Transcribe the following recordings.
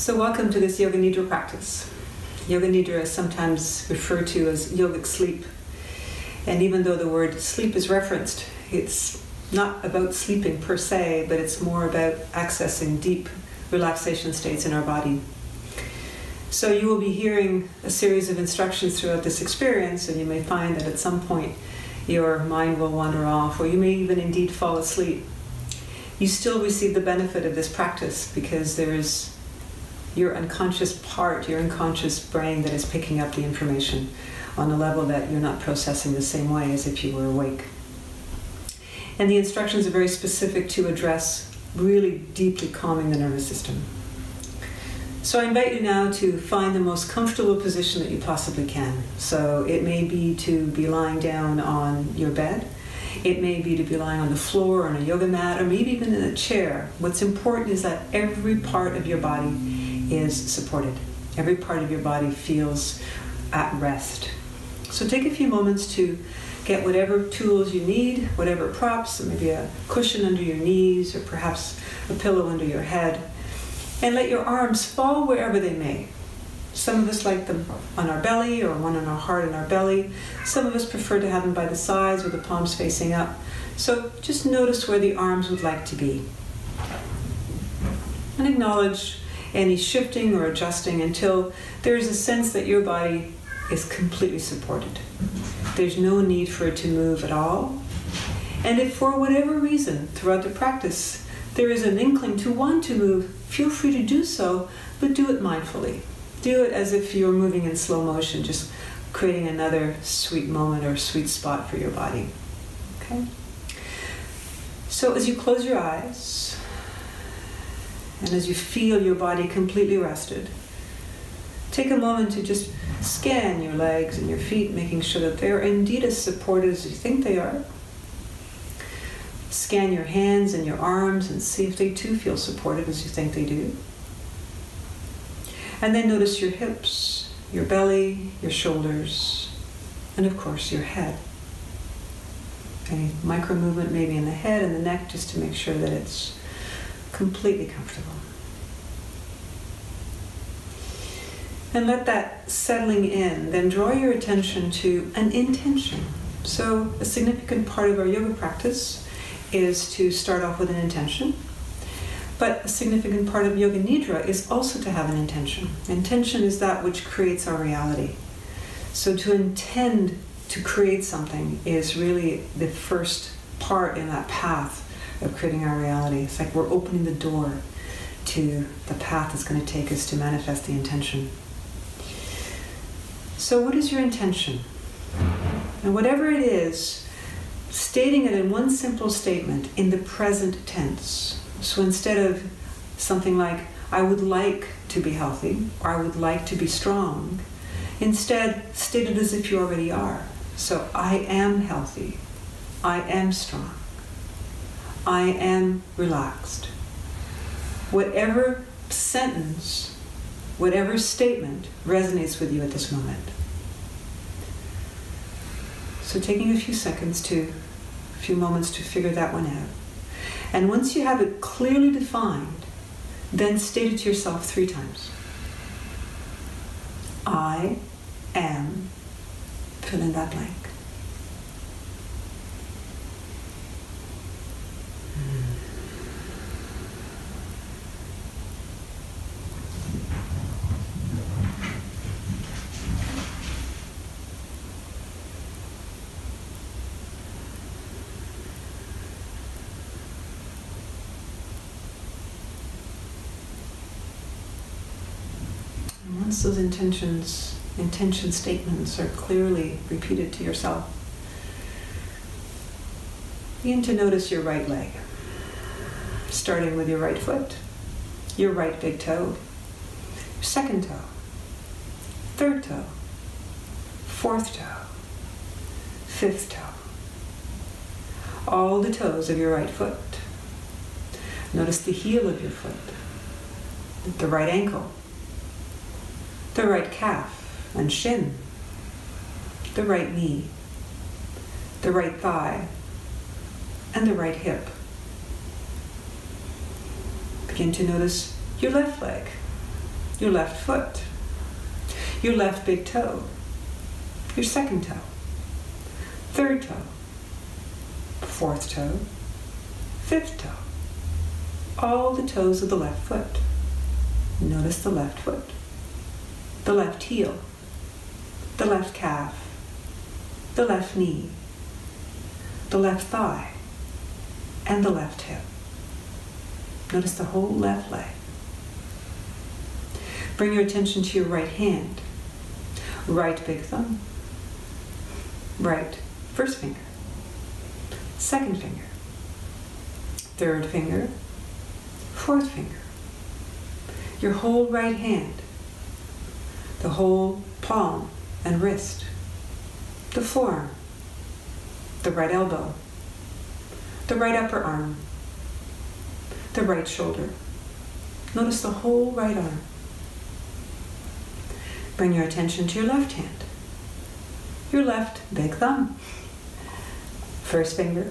So welcome to this Yoga Nidra practice. Yoga Nidra is sometimes referred to as yogic sleep. And even though the word sleep is referenced, it's not about sleeping per se, but it's more about accessing deep relaxation states in our body. So you will be hearing a series of instructions throughout this experience, and you may find that at some point your mind will wander off, or you may even indeed fall asleep. You still receive the benefit of this practice because there is your unconscious part, your unconscious brain that is picking up the information on a level that you're not processing the same way as if you were awake. And the instructions are very specific to address really deeply calming the nervous system. So I invite you now to find the most comfortable position that you possibly can. So it may be to be lying down on your bed. It may be to be lying on the floor or on a yoga mat, or maybe even in a chair. What's important is that every part of your body is supported. Every part of your body feels at rest. So take a few moments to get whatever tools you need, whatever props, maybe a cushion under your knees or perhaps a pillow under your head, and let your arms fall wherever they may. Some of us like them on our belly, or one on our heart and our belly. Some of us prefer to have them by the sides with the palms facing up. So just notice where the arms would like to be. And acknowledge any shifting or adjusting until there is a sense that your body is completely supported. There's no need for it to move at all. And if for whatever reason throughout the practice there is an inkling to want to move, feel free to do so, but do it mindfully. Do it as if you're moving in slow motion, just creating another sweet moment or sweet spot for your body. Okay? So as you close your eyes, and as you feel your body completely rested, take a moment to just scan your legs and your feet, making sure that they're indeed as supported as you think they are. Scan your hands and your arms and see if they too feel supported as you think they do. And then notice your hips, your belly, your shoulders, and of course your head. Any micro movement maybe in the head and the neck, just to make sure that it's completely comfortable. And let that settling in, then draw your attention to an intention. So a significant part of our yoga practice is to start off with an intention. But a significant part of Yoga Nidra is also to have an intention. Intention is that which creates our reality. So to intend to create something is really the first part in that path of creating our reality. It's like we're opening the door to the path that's going to take us to manifest the intention. So what is your intention? And whatever it is, stating it in one simple statement in the present tense. So instead of something like, I would like to be healthy, or I would like to be strong, instead state it as if you already are. So I am healthy, I am strong, I am relaxed. Whatever sentence, whatever statement resonates with you at this moment. So taking a few moments to figure that one out. And once you have it clearly defined, then state it to yourself 3 times. I am, fill in that blank. Once those intention statements are clearly repeated to yourself, begin to notice your right leg, starting with your right foot, your right big toe, your second toe, third toe, fourth toe, fifth toe, all the toes of your right foot. Notice the heel of your foot, the right ankle, the right calf and shin, the right knee, the right thigh, and the right hip. Begin to notice your left leg, your left foot, your left big toe, your second toe, third toe, fourth toe, fifth toe, all the toes of the left foot. Notice the left foot, the left heel, the left calf, the left knee, the left thigh, and the left hip. Notice the whole left leg. Bring your attention to your right hand, right big thumb, right first finger, second finger, third finger, fourth finger. Your whole right hand, the whole palm and wrist, the forearm, the right elbow, the right upper arm, the right shoulder. Notice the whole right arm. Bring your attention to your left hand, your left big thumb, first finger,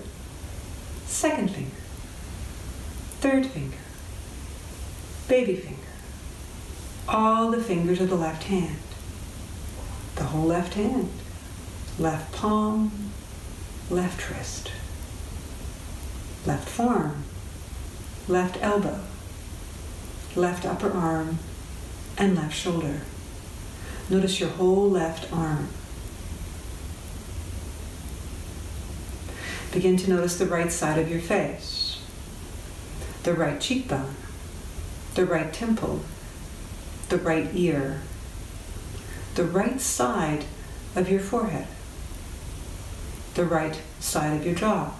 second finger, third finger, baby finger, all the fingers of the left hand, the whole left hand, left palm, left wrist, left forearm, left elbow, left upper arm, and left shoulder. Notice your whole left arm. Begin to notice the right side of your face, the right cheekbone, the right temple, the right ear, the right side of your forehead, the right side of your jaw,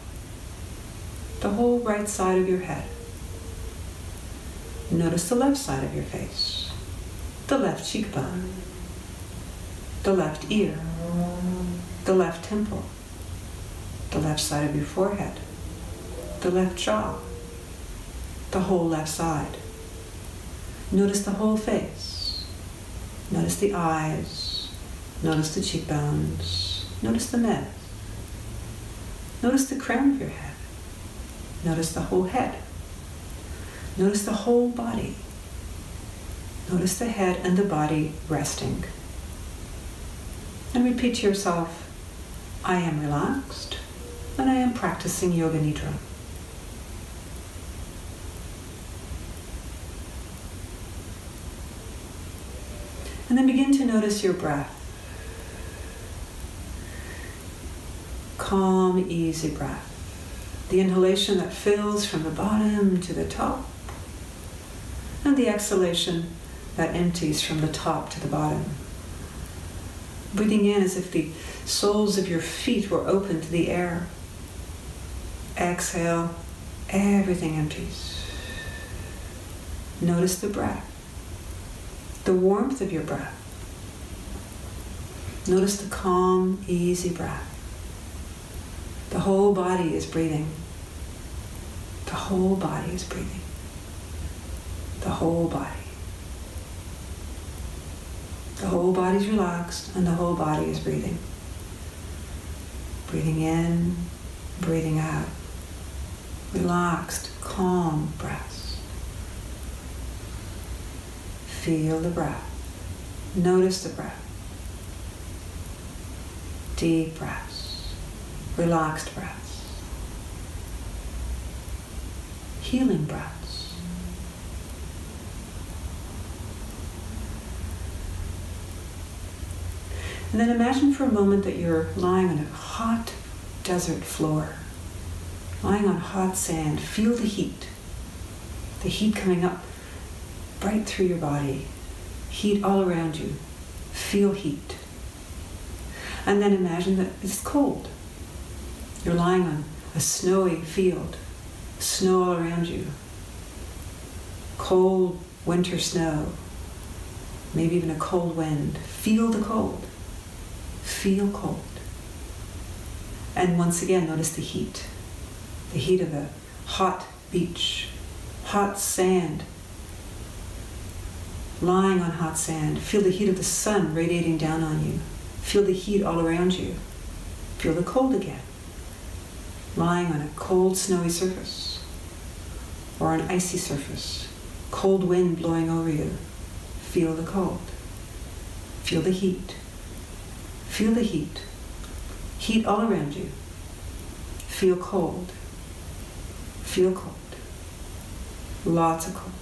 the whole right side of your head. Notice the left side of your face, the left cheekbone, the left ear, the left temple, the left side of your forehead, the left jaw, the whole left side. Notice the whole face. Notice the eyes. Notice the cheekbones. Notice the mouth. Notice the crown of your head. Notice the whole head. Notice the whole body. Notice the head and the body resting. And repeat to yourself, I am relaxed and I am practicing Yoga Nidra. And then begin to notice your breath. Calm, easy breath. The inhalation that fills from the bottom to the top, and the exhalation that empties from the top to the bottom. Breathing in as if the soles of your feet were open to the air. Exhale, everything empties. Notice the breath, the warmth of your breath. Notice the calm, easy breath. The whole body is breathing. The whole body is breathing. The whole body. The whole body is relaxed and the whole body is breathing. Breathing in, breathing out. Relaxed, calm breaths. Feel the breath. Notice the breath. Deep breaths. Relaxed breaths. Healing breaths. And then imagine for a moment that you're lying on a hot desert floor, lying on hot sand. Feel the heat coming up right through your body, heat all around you. Feel heat. And then imagine that it's cold. You're lying on a snowy field, snow all around you, cold winter snow, maybe even a cold wind. Feel the cold. Feel cold. And once again, notice the heat of a hot beach, hot sand, lying on hot sand. Feel the heat of the sun radiating down on you. Feel the heat all around you. Feel the cold again, lying on a cold, snowy surface or an icy surface, cold wind blowing over you. feel the cold. Feel the heat. Feel the heat. Heat all around you. Feel cold. Feel cold. Lots of cold.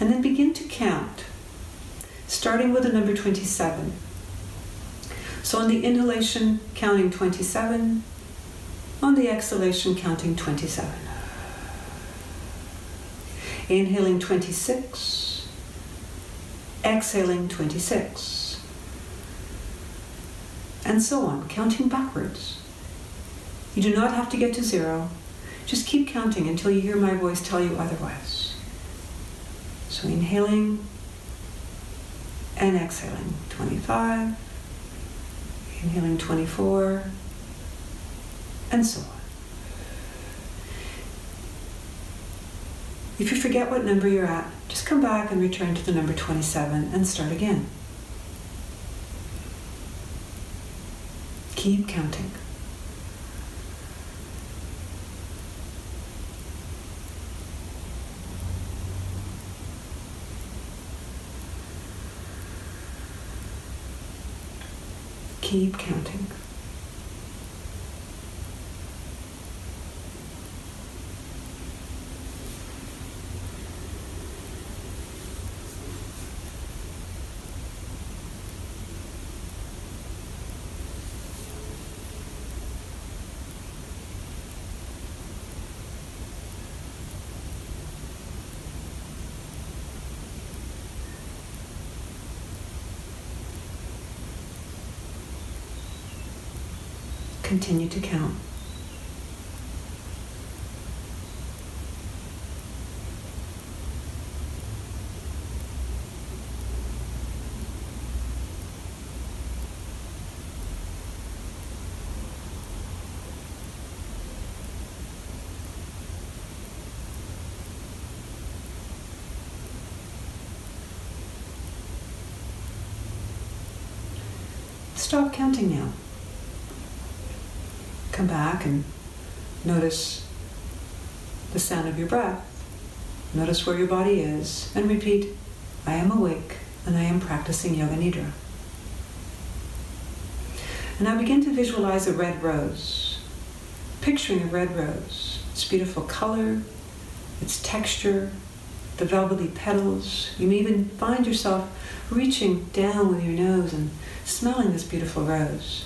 And then begin to count, starting with the number 27. So on the inhalation, counting 27. On the exhalation, counting 27. Inhaling 26. Exhaling 26. And so on, counting backwards. You do not have to get to 0. Just keep counting until you hear my voice tell you otherwise. So inhaling and exhaling, 25, inhaling 24, and so on. If you forget what number you're at, just come back and return to the number 27 and start again. Keep counting. Keep counting. Continue to count. Stop counting now. Come back and notice the sound of your breath. Notice where your body is and repeat, I am awake and I am practicing Yoga Nidra. And now begin to visualize a red rose. Picturing a red rose. Its beautiful color, its texture, the velvety petals. You may even find yourself reaching down with your nose and smelling this beautiful rose.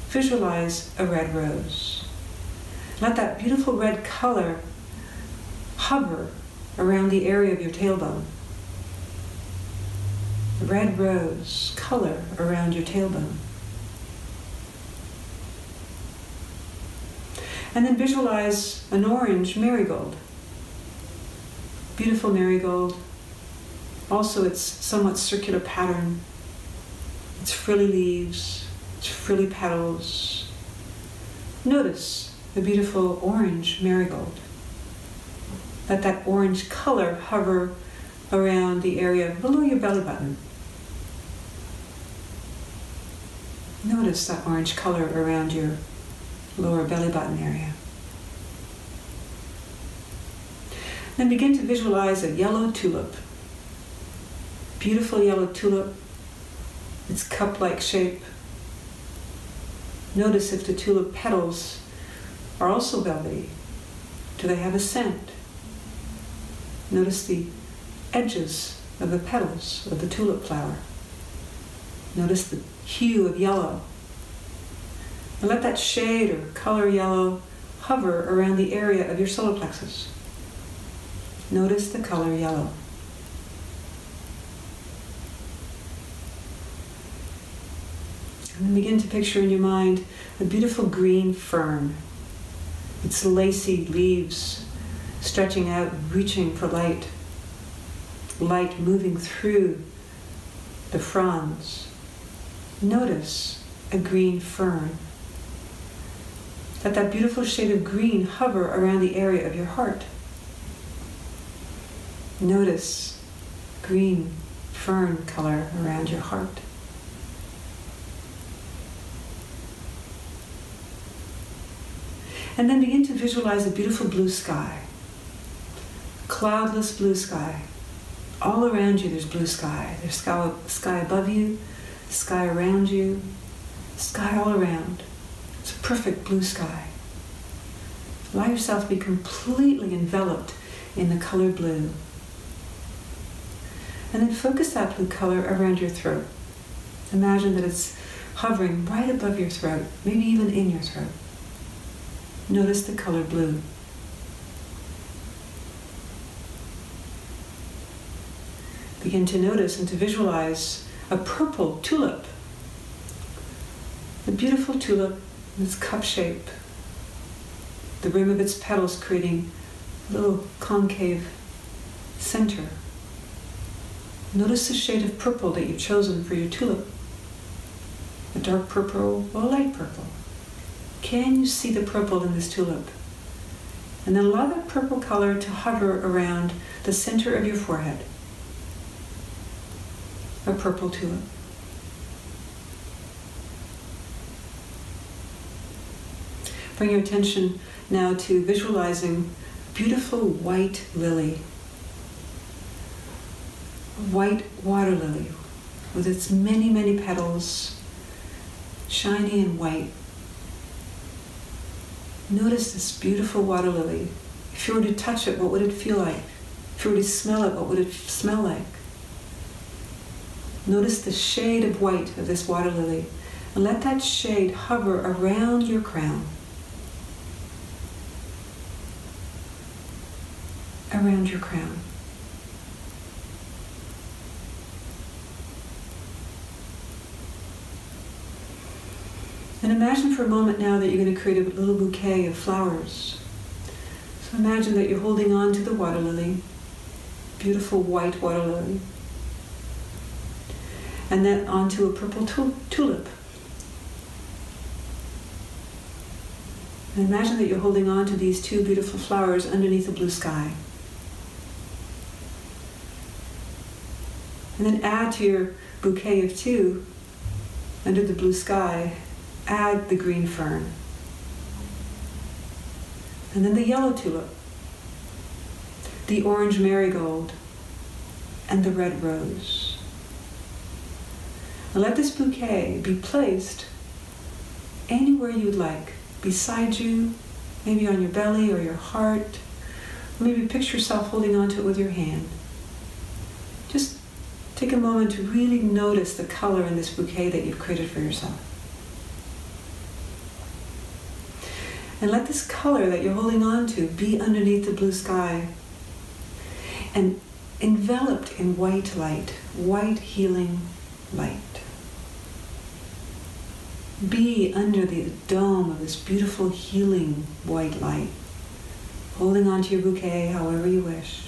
Visualize a red rose. Let that beautiful red color hover around the area of your tailbone. Red rose color around your tailbone. And then visualize an orange marigold. Beautiful marigold. Also its somewhat circular pattern. Its frilly leaves. Frilly petals. Notice the beautiful orange marigold. Let that orange color hover around the area below your belly button. Notice that orange color around your lower belly button area. Then begin to visualize a yellow tulip. Beautiful yellow tulip. Its cup-like shape. Notice if the tulip petals are also velvety. Do they have a scent? Notice the edges of the petals of the tulip flower. Notice the hue of yellow. And let that shade or color yellow hover around the area of your solar plexus. Notice the color yellow. And then begin to picture in your mind a beautiful green fern. Its lacy leaves stretching out, reaching for light. Light moving through the fronds. Notice a green fern. Let that beautiful shade of green hover around the area of your heart. Notice green fern color around your heart. And then begin to visualize a beautiful blue sky. Cloudless blue sky. All around you there's blue sky. There's sky above you, sky around you, sky all around. It's a perfect blue sky. Allow yourself to be completely enveloped in the color blue. And then focus that blue color around your throat. Imagine that it's hovering right above your throat, maybe even in your throat. Notice the color blue. Begin to notice and to visualize a purple tulip. A beautiful tulip in its cup shape. The rim of its petals creating a little concave center. Notice the shade of purple that you've chosen for your tulip. A dark purple or a light purple. Can you see the purple in this tulip? And then allow that purple color to hover around the center of your forehead. A purple tulip. Bring your attention now to visualizing a beautiful white lily. A white water lily with its many, many petals, shiny and white. Notice this beautiful water lily. If you were to touch it, what would it feel like? If you were to smell it, what would it smell like? Notice the shade of white of this water lily, and let that shade hover around your crown. Around your crown. And imagine for a moment now that you're going to create a little bouquet of flowers. So imagine that you're holding on to the water lily, beautiful white water lily, and then onto a purple tulip. And imagine that you're holding on to these two beautiful flowers underneath a blue sky. And then add to your bouquet of two, under the blue sky, add the green fern. And then the yellow tulip, the orange marigold, and the red rose. And let this bouquet be placed anywhere you'd like, beside you, maybe on your belly or your heart. Maybe picture yourself holding onto it with your hand. Just take a moment to really notice the color in this bouquet that you've created for yourself. And let this color that you're holding on to be underneath the blue sky and enveloped in white light, white healing light. Be under the dome of this beautiful healing white light, holding on to your bouquet however you wish.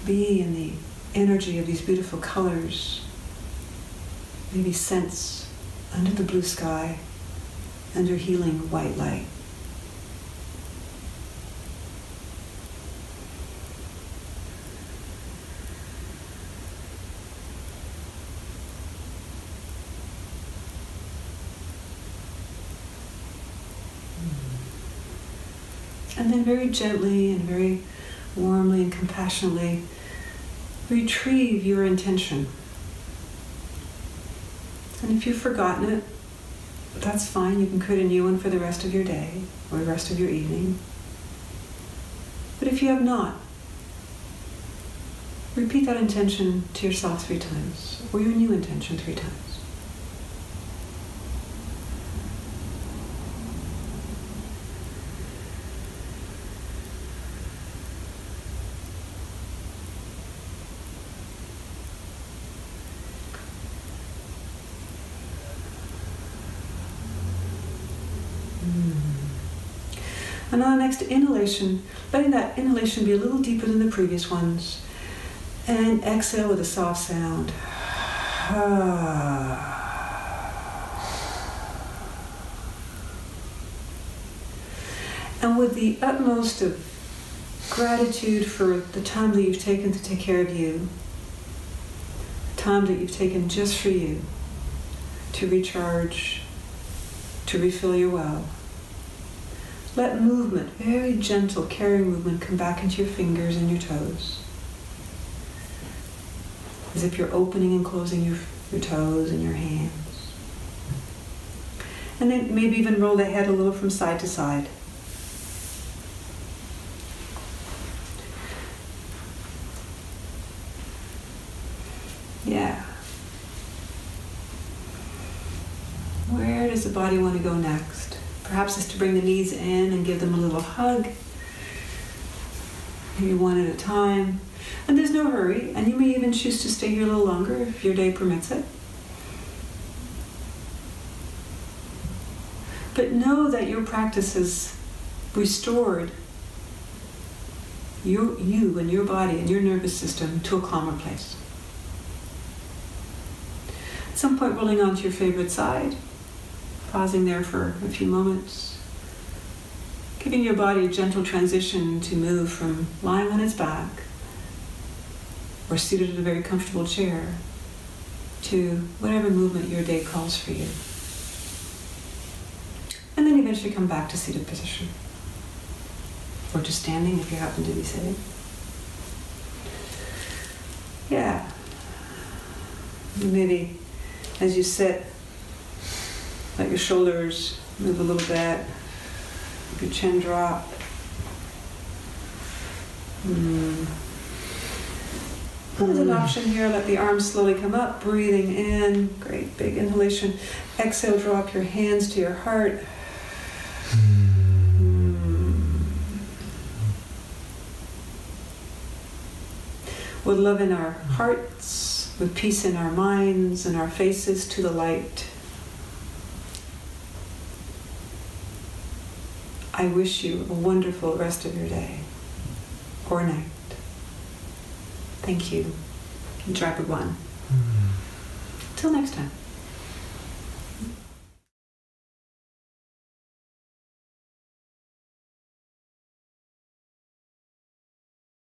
Be in the energy of these beautiful colors. Maybe sense under the blue sky, under healing white light. And then very gently and very warmly and compassionately retrieve your intention. And if you've forgotten it, that's fine. You can create a new one for the rest of your day or the rest of your evening. But if you have not, repeat that intention to yourself 3 times, or your new intention 3 times. And on the next inhalation, letting that inhalation be a little deeper than the previous ones. And exhale with a soft sound. And with the utmost of gratitude for the time that you've taken to take care of you, the time that you've taken just for you, to recharge, to refill your well. Let movement, very gentle, carrying movement, come back into your fingers and your toes. As if you're opening and closing your toes and your hands. And then maybe even roll the head a little from side to side. Yeah. Where does the body want to go next? Perhaps it's to bring the knees in and give them a little hug. Maybe one at a time. And there's no hurry, and you may even choose to stay here a little longer if your day permits it. But know that your practice has restored you and your body and your nervous system to a calmer place. At some point, rolling onto your favorite side, pausing there for a few moments, giving your body a gentle transition to move from lying on its back or seated in a very comfortable chair to whatever movement your day calls for you. And then eventually come back to seated position. Or to standing if you happen to be sitting. Yeah. Maybe as you sit, let your shoulders move a little bit. Your chin drop. As an option here, let the arms slowly come up, breathing in. Great, big inhalation. Exhale, drop your hands to your heart. With love in our hearts, with peace in our minds and our faces to the light, I wish you a wonderful rest of your day or night. Thank you. Enjoy everyone. Till next time.